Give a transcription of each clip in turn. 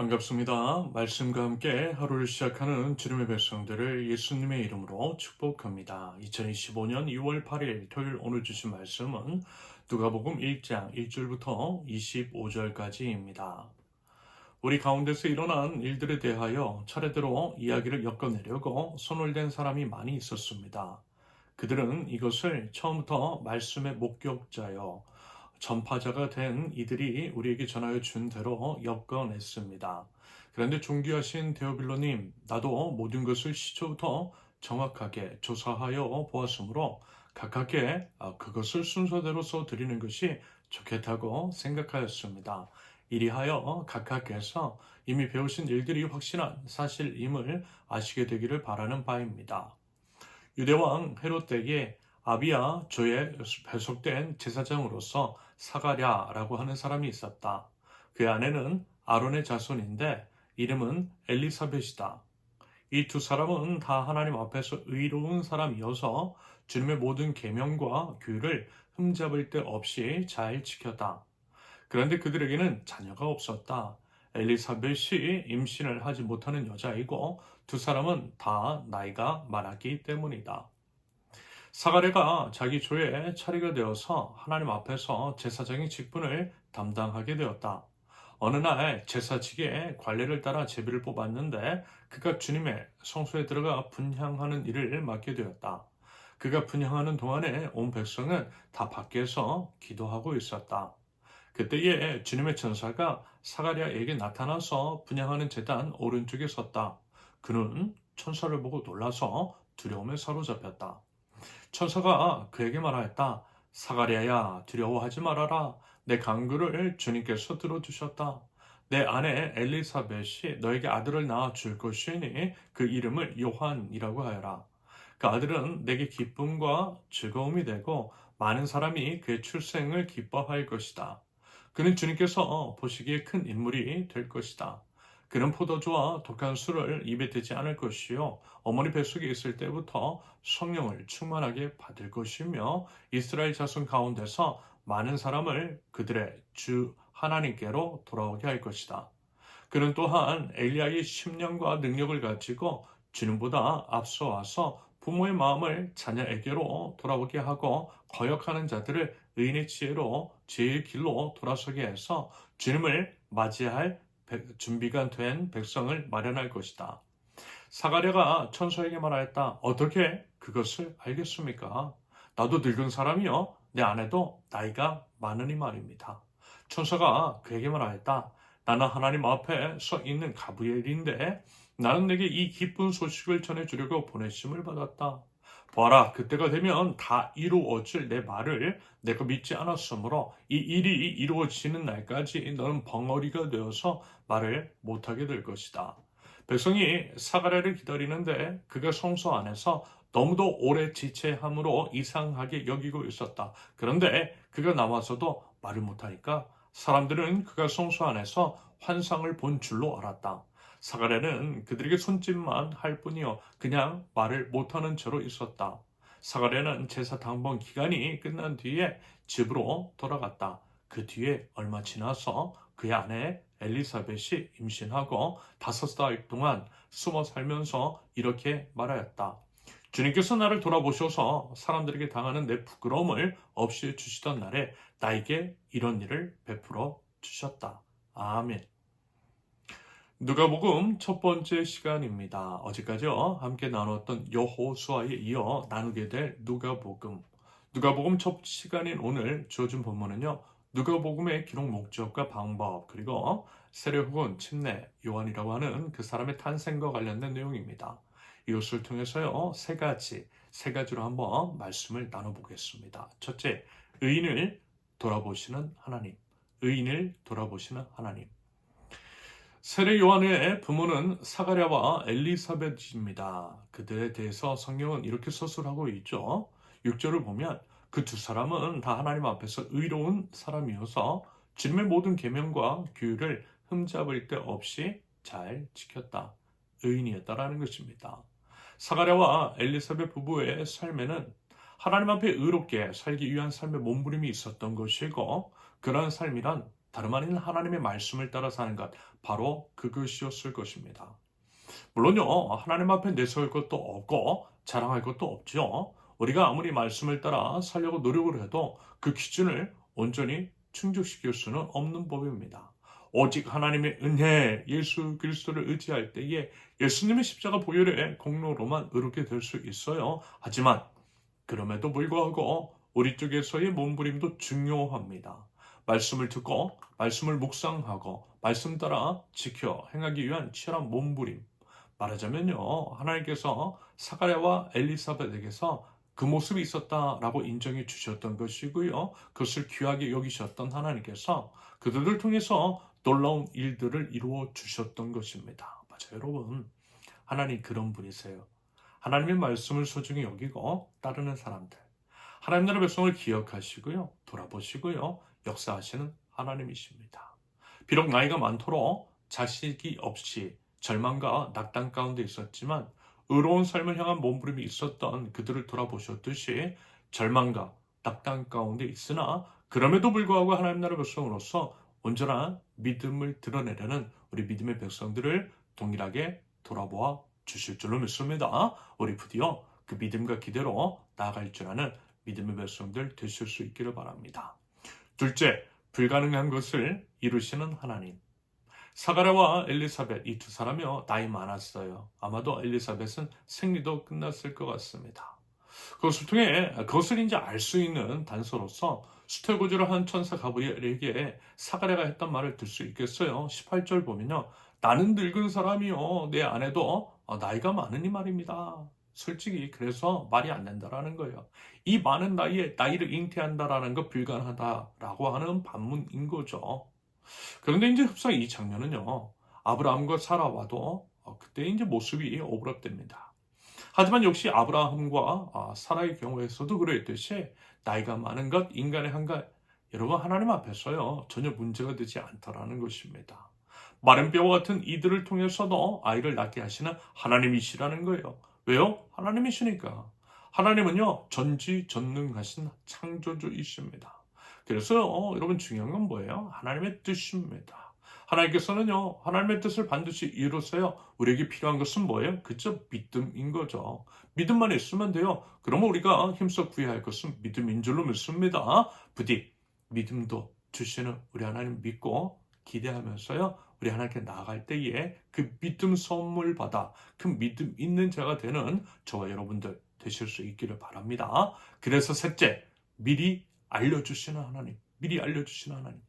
반갑습니다. 말씀과 함께 하루를 시작하는 주님의 백성들을 예수님의 이름으로 축복합니다. 2025년 2월 8일 토요일 오늘 주신 말씀은 누가복음 1장 1절부터 25절까지입니다. 우리 가운데서 일어난 일들에 대하여 차례대로 이야기를 엮어내려고 손을 댄 사람이 많이 있었습니다. 그들은 이것을 처음부터 말씀의 목격자요, 전파자가 된 이들이 우리에게 전하여 준 대로 엮어냈습니다. 그런데 존귀하신 데오빌로님, 나도 모든 것을 시초부터 정확하게 조사하여 보았으므로 가깝게 그것을 순서대로 드리는 것이 좋겠다고 생각하였습니다. 이리하여 각하께서 이미 배우신 일들이 확실한 사실임을 아시게 되기를 바라는 바입니다. 유대왕 헤롯 때에 아비야 조에 배속된 제사장으로서 사가랴라고 하는 사람이 있었다. 그 아내는 아론의 자손인데 이름은 엘리사벳이다. 이 두 사람은 다 하나님 앞에서 의로운 사람이어서 주님의 모든 계명과 규를 흠잡을 데 없이 잘 지켰다. 그런데 그들에게는 자녀가 없었다. 엘리사벳이 임신을 하지 못하는 여자이고 두 사람은 다 나이가 많았기 때문이다. 사가랴가 자기 조에 차례가 되어서 하나님 앞에서 제사장의 직분을 담당하게 되었다. 어느 날 제사직의 관례를 따라 제비를 뽑았는데 그가 주님의 성소에 들어가 분향하는 일을 맡게 되었다. 그가 분향하는 동안에 온 백성은 다 밖에서 기도하고 있었다. 그때에 주님의 천사가 사가랴에게 나타나서 분향하는 제단 오른쪽에 섰다. 그는 천사를 보고 놀라서 두려움에 사로잡혔다. 천사가 그에게 말하였다. 사가랴야, 두려워하지 말아라. 내 간구를 주님께서 들어주셨다. 내 아내 엘리사벳이 너에게 아들을 낳아 줄 것이니 그 이름을 요한이라고 하여라. 그 아들은 내게 기쁨과 즐거움이 되고 많은 사람이 그의 출생을 기뻐할 것이다. 그는 주님께서 보시기에 큰 인물이 될 것이다. 그는 포도주와 독한 술을 입에 대지 않을 것이요 어머니 뱃속에 있을 때부터 성령을 충만하게 받을 것이며 이스라엘 자손 가운데서 많은 사람을 그들의 주 하나님께로 돌아오게 할 것이다. 그는 또한 엘리야의 심령과 능력을 가지고 주님보다 앞서 와서 부모의 마음을 자녀에게로 돌아오게 하고 거역하는 자들을 의인의 지혜로 지혜의 길로 돌아서게 해서 주님을 맞이할 준비가 된 백성을 마련할 것이다. 사가랴가 천사에게 말하였다. 어떻게 그것을 알겠습니까? 나도 늙은 사람이요. 내 아내도 나이가 많으니 말입니다. 천사가 그에게 말하였다. 나는 하나님 앞에 서 있는 가브리엘인데 나는 내게 이 기쁜 소식을 전해주려고 보내심을 받았다. 보아라, 그때가 되면 다 이루어질 내 말을 내가 믿지 않았으므로 이 일이 이루어지는 날까지 너는 벙어리가 되어서 말을 못하게 될 것이다. 백성이 사가랴를 기다리는데 그가 성소 안에서 너무도 오래 지체함으로 이상하게 여기고 있었다. 그런데 그가 나와서도 말을 못하니까 사람들은 그가 성소 안에서 환상을 본 줄로 알았다. 사가랴는 그들에게 손짓만 할 뿐이요 그냥 말을 못하는 채로 있었다. 사가랴는 제사 당번 기간이 끝난 뒤에 집으로 돌아갔다. 그 뒤에 얼마 지나서 그의 아내 엘리사벳이 임신하고 5달 동안 숨어 살면서 이렇게 말하였다. 주님께서 나를 돌아보셔서 사람들에게 당하는 내 부끄러움을 없이 주시던 날에 나에게 이런 일을 베풀어 주셨다. 아멘. 누가복음 첫 번째 시간입니다. 어제까지요 함께 나눴던 여호수아에 이어 나누게 될 누가복음. 누가복음 첫 시간인 오늘 주어진 본문은요. 누가복음의 기록 목적과 방법 그리고 세례 혹은 침례 요한이라고 하는 그 사람의 탄생과 관련된 내용입니다. 이것을 통해서요 세 가지로 한번 말씀을 나눠보겠습니다. 첫째, 의인을 돌아보시는 하나님. 의인을 돌아보시는 하나님. 세례 요한의 부모는 사가랴와 엘리사벳입니다. 그들에 대해서 성경은 이렇게 서술하고 있죠. 6절을 보면 그 두 사람은 다 하나님 앞에서 의로운 사람이어서 주님의 모든 계명과 규율을 흠잡을 데 없이 잘 지켰다. 의인이었다라는 것입니다. 사가랴와 엘리사벳 부부의 삶에는 하나님 앞에 의롭게 살기 위한 삶의 몸부림이 있었던 것이고 그러한 삶이란 다름 아닌 하나님의 말씀을 따라 사는 것, 바로 그것이었을 것입니다. 물론요, 하나님 앞에 내세울 것도 없고 자랑할 것도 없죠. 우리가 아무리 말씀을 따라 살려고 노력을 해도 그 기준을 온전히 충족시킬 수는 없는 법입니다. 오직 하나님의 은혜, 예수 그리스도를 의지할 때에 예수님의 십자가 보혈의 공로로만 의롭게 될 수 있어요. 하지만 그럼에도 불구하고 우리 쪽에서의 몸부림도 중요합니다. 말씀을 듣고 말씀을 묵상하고 말씀 따라 지켜 행하기 위한 치열한 몸부림. 말하자면요, 하나님께서 사가랴와 엘리사벳에게서 그 모습이 있었다라고 인정해 주셨던 것이고요. 그것을 귀하게 여기셨던 하나님께서 그들을 통해서 놀라운 일들을 이루어 주셨던 것입니다. 맞아요, 여러분. 하나님 그런 분이세요. 하나님의 말씀을 소중히 여기고 따르는 사람들. 하나님 나라 백성을 기억하시고요. 돌아보시고요. 역사하시는 하나님이십니다. 비록 나이가 많도록 자식이 없이 절망과 낙담 가운데 있었지만 의로운 삶을 향한 몸부림이 있었던 그들을 돌아보셨듯이 절망과 낙담 가운데 있으나 그럼에도 불구하고 하나님 나라 백성으로서 온전한 믿음을 드러내려는 우리 믿음의 백성들을 동일하게 돌아보아 주실 줄로 믿습니다. 우리 부디어 그 믿음과 기대로 나아갈 줄 아는 믿음의 백성들 되실 수 있기를 바랍니다. 둘째, 불가능한 것을 이루시는 하나님. 사가랴와 엘리사벳 이 두 사람이요 나이 많았어요. 아마도 엘리사벳은 생리도 끝났을 것 같습니다. 그것을 통해 그것을 이제 알 수 있는 단서로서 수태고지를 한 천사 가브리엘에게 사가랴가 했던 말을 들 수 있겠어요. 18절 보면요. 나는 늙은 사람이요 내 아내도 나이가 많으니 말입니다. 솔직히 그래서 말이 안 된다라는 거예요. 이 많은 나이에 나이를 잉태한다라는 거 불가능하다라고 하는 반문인 거죠. 그런데 이제 흡사 이 장면은요. 아브라함과 사라와도 그때 이제 모습이 오버랩됩니다. 하지만 역시 아브라함과 사라의 경우에서도 그랬듯이 나이가 많은 것, 인간의 한가, 여러분 하나님 앞에서요 전혀 문제가 되지 않다라는 것입니다. 마른 뼈와 같은 이들을 통해서도 아이를 낳게 하시는 하나님이시라는 거예요. 왜요? 하나님이시니까. 하나님은요 전지전능하신 창조주이십니다. 그래서 여러분 중요한 건 뭐예요? 하나님의 뜻입니다. 하나님께서는요 하나님의 뜻을 반드시 이루세요. 우리에게 필요한 것은 뭐예요? 그저 믿음인 거죠. 믿음만 있으면 돼요. 그러면 우리가 힘써 구해야 할 것은 믿음인 줄로 믿습니다. 부디 믿음도 주시는 우리 하나님 믿고 기대하면서요 우리 하나님께 나아갈 때에 그 믿음 선물 받아 그 믿음 있는 자가 되는 저와 여러분들 되실 수 있기를 바랍니다. 그래서 셋째, 미리 알려주시는 하나님, 미리 알려주시는 하나님.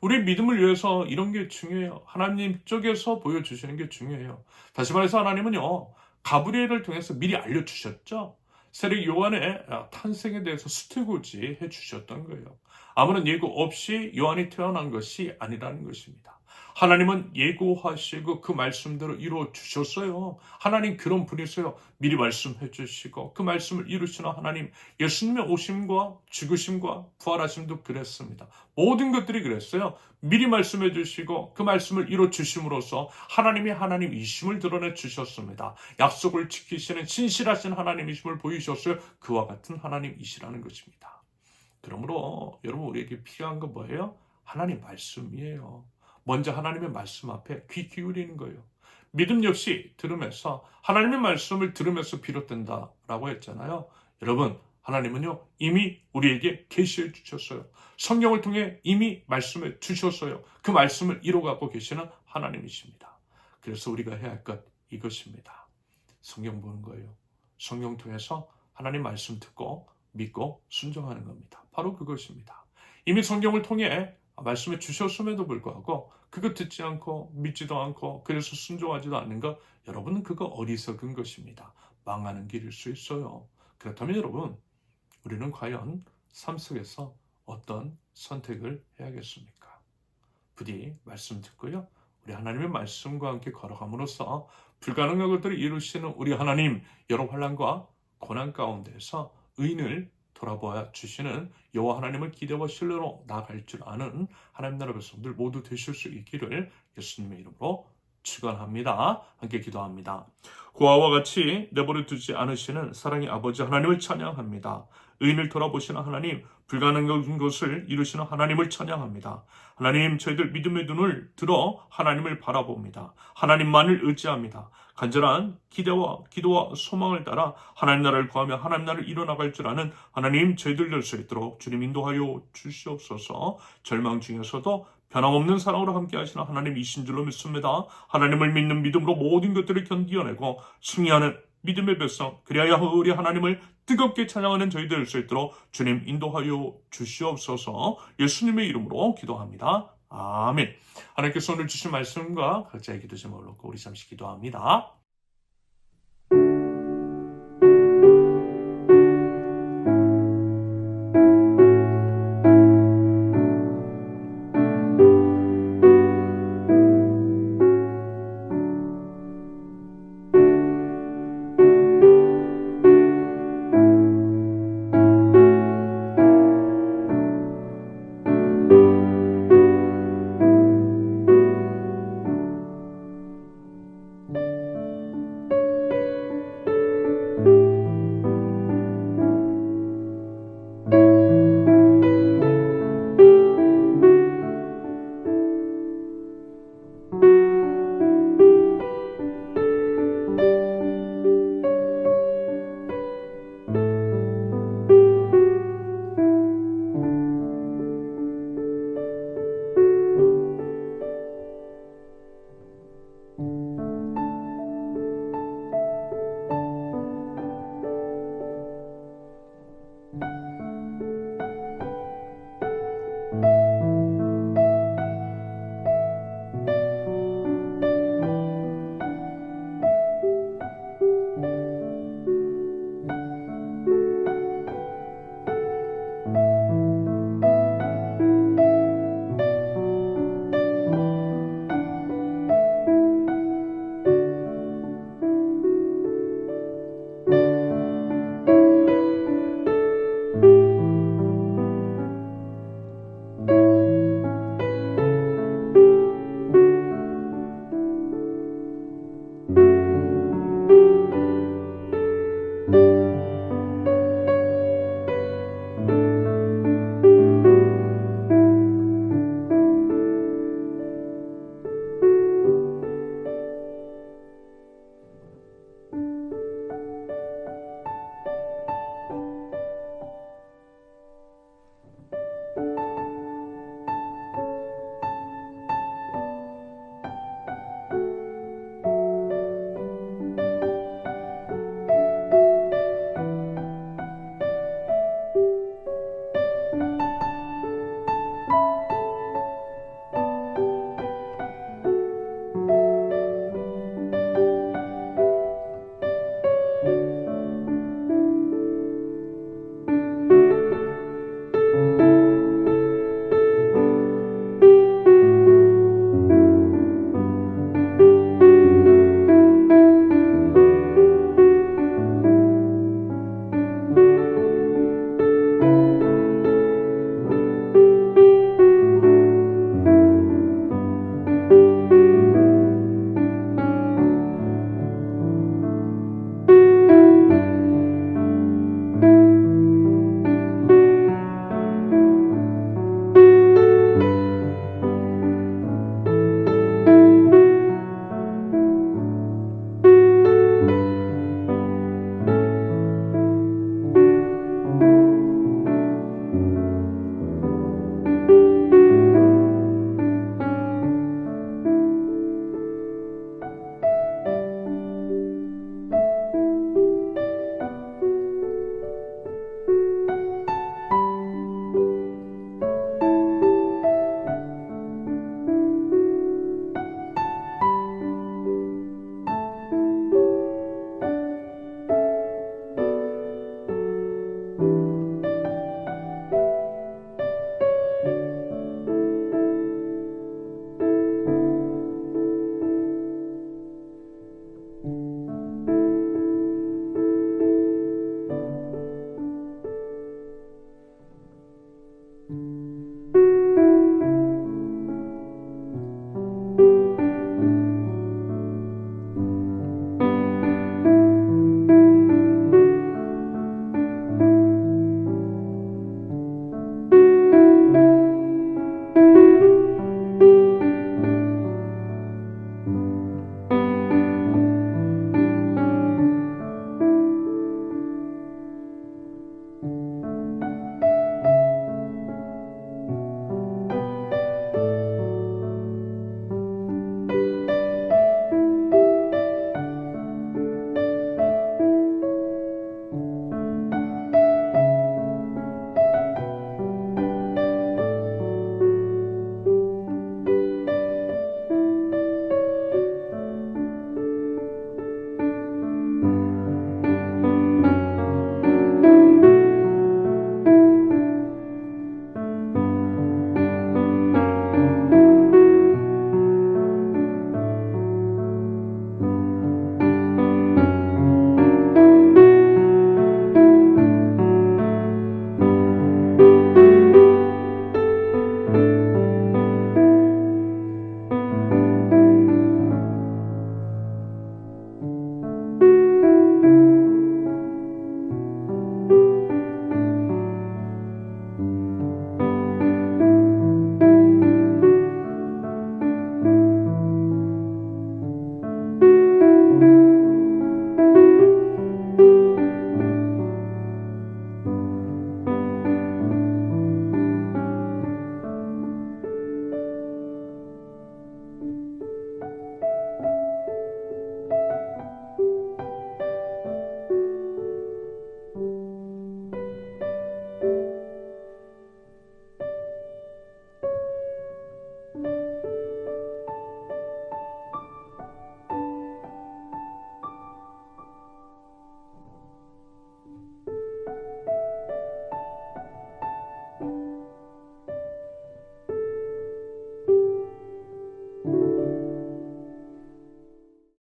우리 믿음을 위해서 이런 게 중요해요. 하나님 쪽에서 보여주시는 게 중요해요. 다시 말해서 하나님은요, 가브리엘을 통해서 미리 알려주셨죠. 세례 요한의 탄생에 대해서 수태고지 해주셨던 거예요. 아무런 예고 없이 요한이 태어난 것이 아니라는 것입니다. 하나님은 예고하시고 그 말씀대로 이루어 주셨어요. 하나님 그런 분이세요. 미리 말씀해 주시고 그 말씀을 이루시는 하나님, 예수님의 오심과 죽으심과 부활하심도 그랬습니다. 모든 것들이 그랬어요. 미리 말씀해 주시고 그 말씀을 이루어 주심으로써 하나님이 하나님이심을 드러내 주셨습니다. 약속을 지키시는 신실하신 하나님이심을 보이셨어요. 그와 같은 하나님이시라는 것입니다. 그러므로 여러분 우리에게 필요한 건 뭐예요? 하나님 말씀이에요. 먼저 하나님의 말씀 앞에 귀 기울이는 거예요. 믿음 역시 들으면서 하나님의 말씀을 들으면서 비롯된다라고 했잖아요. 여러분 하나님은요 이미 우리에게 계시해 주셨어요. 성경을 통해 이미 말씀해 주셨어요. 그 말씀을 이루어가고 계시는 하나님이십니다. 그래서 우리가 해야 할 것 이것입니다. 성경 보는 거예요. 성경 통해서 하나님 말씀 듣고 믿고 순종하는 겁니다. 바로 그것입니다. 이미 성경을 통해 말씀해 주셨음에도 불구하고 그거 듣지 않고 믿지도 않고 그래서 순종하지도 않는 것, 여러분은 그거 어리석은 것입니다. 망하는 길일 수 있어요. 그렇다면 여러분 우리는 과연 삶 속에서 어떤 선택을 해야겠습니까? 부디 말씀 듣고요. 우리 하나님의 말씀과 함께 걸어감으로써 불가능한 것들을 이루시는 우리 하나님, 여러 환난과 고난 가운데서 의인을 돌아보아 주시는 여호와 하나님을 기대와 신뢰로 나아갈 줄 아는 하나님 나라 백성들 모두 되실 수 있기를 예수님의 이름으로 축원합니다. 함께 기도합니다. 고아와 같이 내버려 두지 않으시는 사랑의 아버지 하나님을 찬양합니다. 의인을 돌아보시는 하나님, 불가능한 것을 이루시는 하나님을 찬양합니다. 하나님, 저희들 믿음의 눈을 들어 하나님을 바라봅니다. 하나님만을 의지합니다. 간절한 기도와 소망을 따라 하나님 나라를 구하며 하나님 나라를 이뤄나갈 줄 아는 하나님, 저희들 될 수 있도록 주님 인도하여 주시옵소서. 절망 중에서도 변함없는 사랑으로 함께 하시는 하나님 이신 줄로 믿습니다. 하나님을 믿는 믿음으로 모든 것들을 견디어내고 승리하는 믿음의 백성, 그리하여 우리 하나님을 뜨겁게 찬양하는 저희들 될 수 있도록 주님 인도하여 주시옵소서. 예수님의 이름으로 기도합니다. 아멘. 하나님께서 오늘 주신 말씀과 각자의 기도 제목을 놓고 우리 잠시 기도합니다.